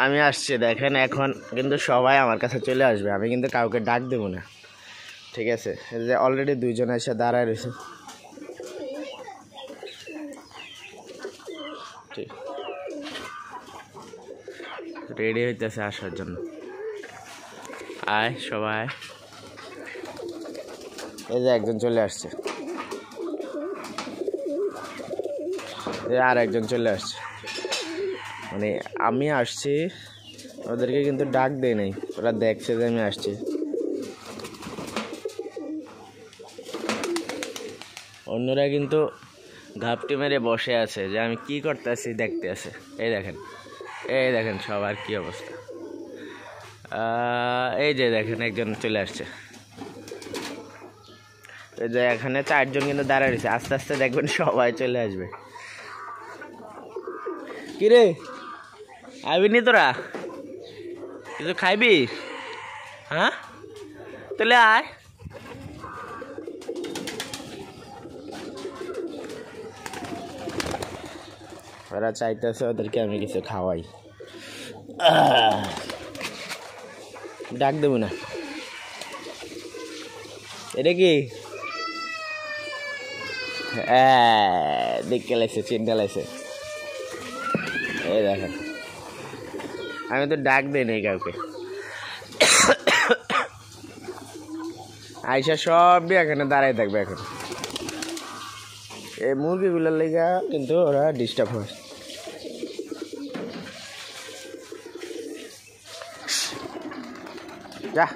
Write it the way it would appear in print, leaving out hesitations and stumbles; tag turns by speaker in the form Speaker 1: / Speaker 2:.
Speaker 1: আমি আসছি দেখেন। এখন কিন্তু সবাই আমার কাছে চলে আসবে, আমি কিন্তু কাউকে ডাক দেবো না, ঠিক আছে? এই যে অলরেডি দুইজন এসে দাঁড়ায় রয়েছে, ঠিক রেডি হইতেছে আসার জন্য। আয় সবাই, এই যে একজন চলে আসছে, আর একজন চলে আসছে। মানে আমি আসছি, ওদেরকে কিন্তু ডাক দেয় নাই, ওরা দেখছে যে আমি আসছি। অন্যরা কিন্তু ঘাপটি মেরে বসে আছে যে আমি কি করতেছি দেখতে আছে। এই দেখেন সবার কি অবস্থা। এই যে দেখেন একজন চলে আসছে, এই যে এখানে 4 জন কিন্তু দাঁড়ায় রয়েছে। আস্তে আস্তে দেখবেন সবাই চলে আসবে। কিরে আইবিনি তোরা? কিছু খাইবি? হ্যাঁ তাহলে আয়। ওরা চাইতেছে ওদেরকে আমি কিছু খাওয়াই, ডাক দেবো না। এটা কি দেখতে লাগছে, চিন্তা লাগছে। এই দেখেন আমি তো ডাক দিই নাই কাউকে। আইসা সব এখানে দাঁড়াই থাকবে। এখন এই মুরগিগুলোর লেগা কিন্তু ওরা ডিস্টার্ব হয়। যা